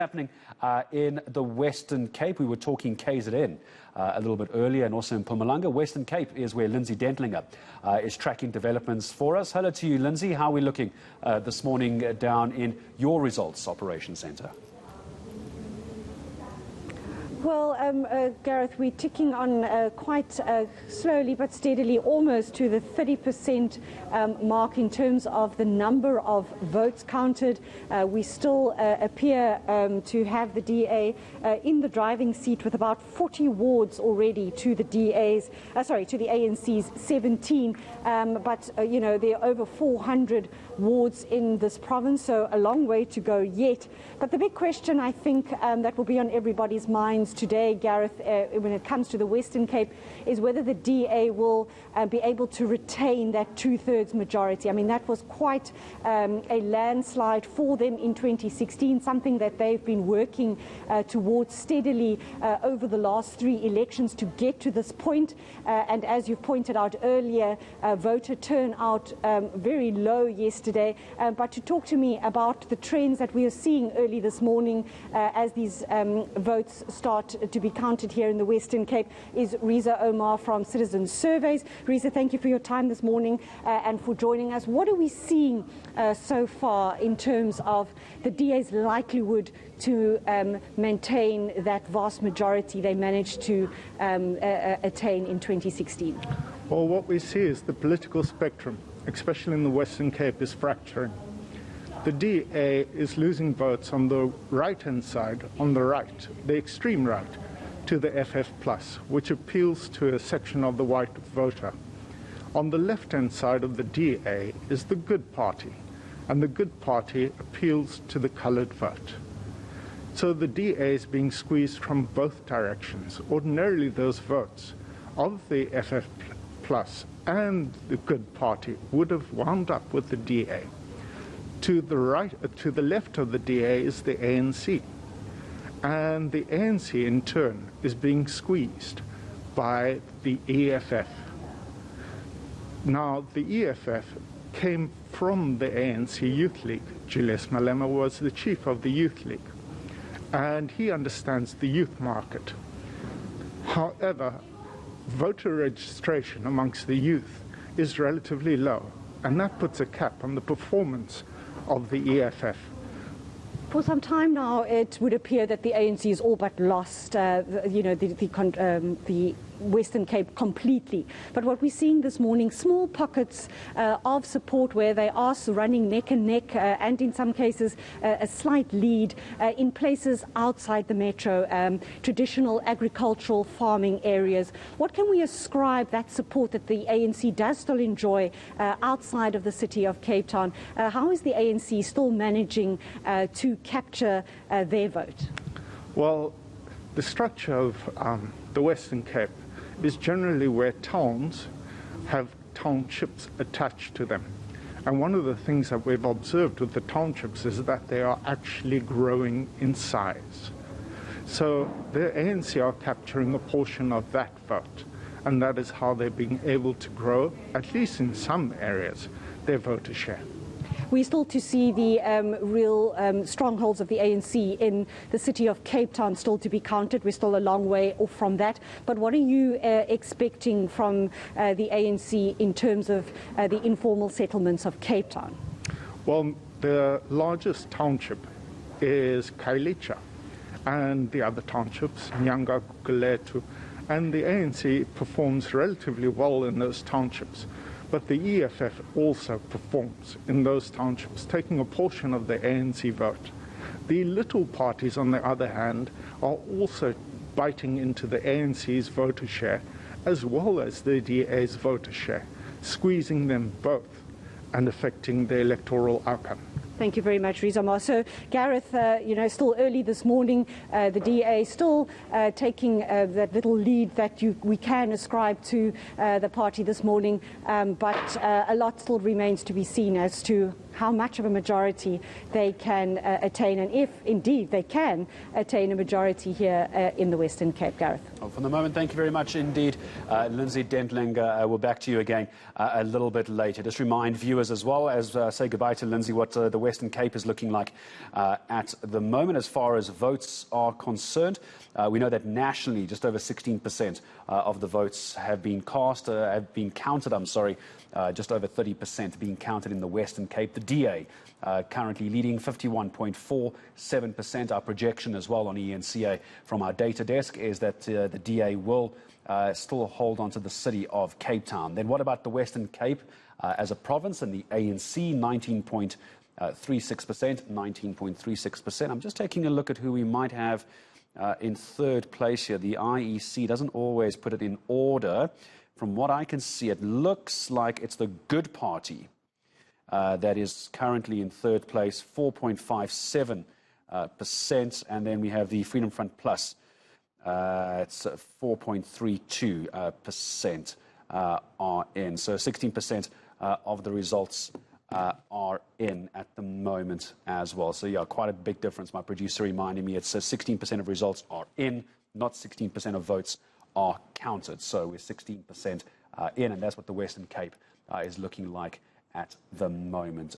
Happening in the Western Cape. We were talking KZN a little bit earlier, and also in Mpumalanga. Western Cape is where Lindsay Dentlinger is tracking developments for us. Hello to you, Lindsay. How are we looking this morning down in your results operations centre? Well, Gareth, we're ticking on quite slowly but steadily, almost to the 30% mark in terms of the number of votes counted. We still appear to have the DA in the driving seat with about 40 wards already to the DA's, to the ANC's 17. But you know, there are over 400 wards in this province, so a long way to go yet. But the big question, I think, that will be on everybody's minds today, Gareth, when it comes to the Western Cape, is whether the DA will be able to retain that two-thirds majority. I mean, that was quite a landslide for them in 2016, something that they've been working towards steadily over the last 3 elections to get to this point. And as you've pointed out earlier, voter turnout very low yesterday. But to talk to me about the trends that we are seeing early this morning as these votes start to be counted here in the Western Cape is Riza Omar from Citizen Surveys. Riza, thank you for your time this morning and for joining us. What are we seeing so far in terms of the DA's likelihood to maintain that vast majority they managed to attain in 2016? Well, what we see is the political spectrum, especially in the Western Cape, is fracturing. The DA is losing votes on the right-hand side, on the right, the extreme right, to the FF+, which appeals to a section of the white voter. On the left-hand side of the DA is the Good Party, and the Good Party appeals to the coloured vote. So the DA is being squeezed from both directions. Ordinarily, those votes of the FF+ and the Good Party would have wound up with the DA. To the right, to the left of the DA is the ANC, and the ANC in turn is being squeezed by the EFF. Now, the EFF came from the ANC Youth League. Julius Malema was the chief of the Youth League, and he understands the youth market. However, voter registration amongst the youth is relatively low, and that puts a cap on the performance of the EFF. For some time now, it would appear that the ANC has all but lost, the Western Cape completely. But what we're seeing this morning, small pockets of support where they are running neck and neck, and in some cases a slight lead in places outside the metro, traditional agricultural farming areas. What can we ascribe that support that the ANC does still enjoy outside of the city of Cape Town? How is the ANC still managing to capture their vote? Well, the structure of the Western Cape is generally where towns have townships attached to them. And one of the things that we've observed with the townships is that they are actually growing in size. So the ANC are capturing a portion of that vote, and that is how they're being able to grow, at least in some areas, their voter share. We're still to see the real strongholds of the ANC in the city of Cape Town still to be counted. We're still a long way off from that. But what are you expecting from the ANC in terms of the informal settlements of Cape Town? Well, the largest township is Khayelitsha, and the other townships, Nyanga, Gugulethu, and the ANC performs relatively well in those townships. But the EFF also performs in those townships, taking a portion of the ANC vote. The little parties, on the other hand, are also biting into the ANC's voter share, as well as the DA's voter share, squeezing them both and affecting the electoral outcome. Thank you very much, Riza Omar. So, Gareth, still early this morning, the DA still taking that little lead that we can ascribe to the party this morning, but a lot still remains to be seen as to how much of a majority they can attain, and if indeed they can attain a majority here in the Western Cape. Gareth. Well, for the moment, thank you very much indeed, Lindsay Dentlinger. We'll back to you again a little bit later. Just remind viewers as well as say goodbye to Lindsay what the Western Cape is looking like at the moment as far as votes are concerned. We know that nationally, just over 16% of the votes have been counted. Just over 30% being counted in the Western Cape. The DA currently leading 51.47%. Our projection as well on eNCA from our data desk is that the DA will still hold on to the city of Cape Town. Then what about the Western Cape as a province and the ANC? 19.36%, 19.36%. I'm just taking a look at who we might have in third place here. The IEC doesn't always put it in order. From what I can see, it looks like it's the Good Party that is currently in third place, 4.57%. And then we have the Freedom Front Plus. It's 4.32% are in. So 16% of the results are in at the moment as well. So, yeah, quite a big difference. My producer reminded me it's 16% of results are in, not 16% of votes are counted. So we're 16% in, and that's what the Western Cape is looking like at the moment.